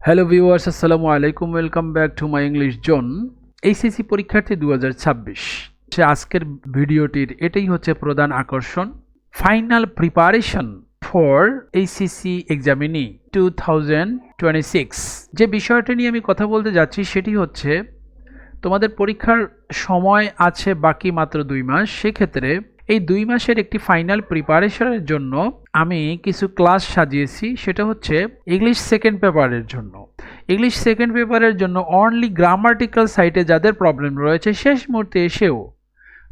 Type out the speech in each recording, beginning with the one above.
Hello viewers, আসসালামু আলাইকুম। Welcome back to my English zone. HSC পরীক্ষার্থী 2026 আজকের ভিডিওটির এটাই হচ্ছে প্রধান আকর্ষণ, final preparation for HSC examinee 2026। যে বিষয়টা নিয়ে আমি কথা বলতে যাচ্ছি সেটি হচ্ছে তোমাদের পরীক্ষার সময় আছে বাকি মাত্র 2 মাস। সেক্ষেত্রে এই 2 মাসের একটি ফাইনাল প্রিপারেশনের জন্য আমি কিছু ক্লাস সাজিয়েছি। সেটা হচ্ছে ইংলিশ সেকেন্ড পেপারের জন্য। ইংলিশ সেকেন্ড পেপারের জন্য অনলি গ্রামাটিক্যাল সাইটে যাদের প্রবলেম রয়েছে শেষ মুহূর্তে এসেও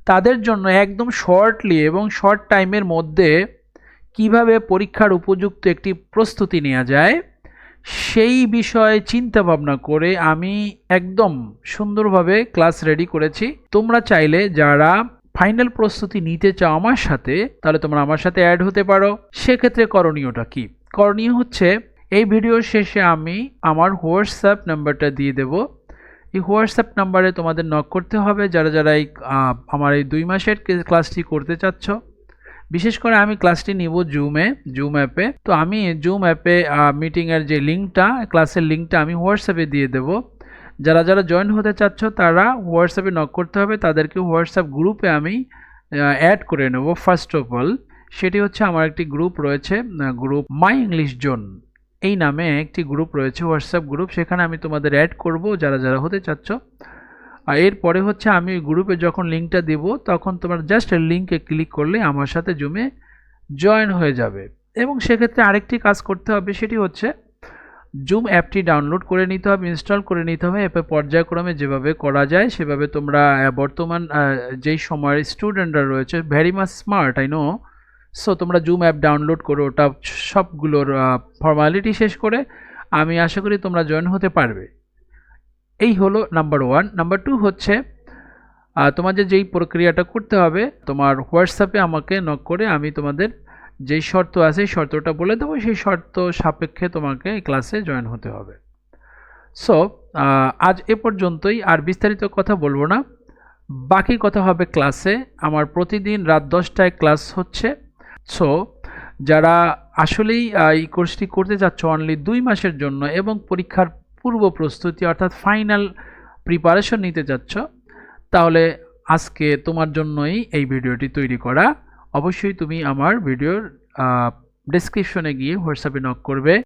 তাদের জন্য একদম শর্টলি এবং শর্ট টাইমের মধ্যে কিভাবে পরীক্ষার উপযুক্ত একটি প্রস্তুতি নেওয়া যায় সেই বিষয়ে চিন্তা ভাবনা করে আমি একদম সুন্দরভাবে ক্লাস রেডি করেছি। তোমরা চাইলে যারা ফাইনাল প্রস্তুতি নিতে চাও আমার সাথে, তাহলে তোমরা আমার সাথে অ্যাড হতে পারো। সেক্ষেত্রে করণীয়টা কি? করণীয় হচ্ছে এই ভিডিওর শেষে আমি আমার হোয়াটসঅ্যাপ নাম্বারটা দিয়ে দেব। এই হোয়াটসঅ্যাপ নাম্বারে তোমাদের নক করতে হবে যারা যারা এই আমার এই 2 মাসের ক্লাসটি করতে চাচ্ছ। বিশেষ করে আমি ক্লাসটি নিব জুম অ্যাপে। তো আমি জুম অ্যাপে মিটিংয়ের যে লিঙ্কটা, ক্লাসের লিঙ্কটা আমি হোয়াটসঅ্যাপে দিয়ে দেব। যারা যারা জয়েন হতে চাচ্ছ তারা হোয়াটসঅ্যাপে নক করতে হবে, তাদেরকে হোয়াটসঅ্যাপ গ্রুপে আমি অ্যাড করে নেব। ফার্স্ট অফ অল সেটি হচ্ছে আমার একটি গ্রুপ রয়েছে, গ্রুপ মাই ইংলিশ জোন এই নামে একটি গ্রুপ রয়েছে, হোয়াটসঅ্যাপ গ্রুপ। সেখানে আমি তোমাদের অ্যাড করব যারা যারা হতে চাচ্ছ। আর এরপরে হচ্ছে আমি গ্রুপে যখন লিঙ্কটা দেব তখন তোমার জাস্ট লিঙ্কে ক্লিক করলে আমার সাথে জুমে জয়েন হয়ে যাবে। এবং সেক্ষেত্রে আরেকটি কাজ করতে হবে, সেটি হচ্ছে জুম অ্যাপটি ডাউনলোড করে নিতে হবে, ইনস্টল করে নিতে হবে। অ্যাপে পর্যায়ক্রমে যেভাবে করা যায় সেভাবে তোমরা বর্তমান যেই সময়ের স্টুডেন্টরা রয়েছে very much smart, I know. So তোমরা জুম অ্যাপ ডাউনলোড করো, ওটা সবগুলোর ফর্মালিটি শেষ করে আমি আশা করি তোমরা জয়েন হতে পারবে। এই হলো নাম্বার 1। নাম্বার 2 হচ্ছে তোমাদের যেই প্রক্রিয়াটা করতে হবে, তোমার হোয়াটসঅ্যাপে আমাকে নক করে আমি তোমাদের যেই শর্ত আছে শর্তটা বলে দেবো, সেই শর্ত সাপেক্ষে তোমাকে এই ক্লাসে জয়েন হতে হবে। সো আজ এ পর্যন্তই, আর বিস্তারিত কথা বলবো না, বাকি কথা হবে ক্লাসে। আমার প্রতিদিন রাত 10টায় ক্লাস হচ্ছে। সো যারা আসলেই এই কোর্সটি করতে যাচ্ছ অনলি 2 মাসের জন্য এবং পরীক্ষার পূর্ব প্রস্তুতি অর্থাৎ ফাইনাল প্রিপারেশন নিতে যাচ্ছ, তাহলে আজকে তোমার জন্যই এই ভিডিওটি তৈরি করা। অবশ্যই তুমি আমার ভিডিওর ডেসক্রিপশনে গিয়ে হোয়াটসঅ্যাপে নক করবে।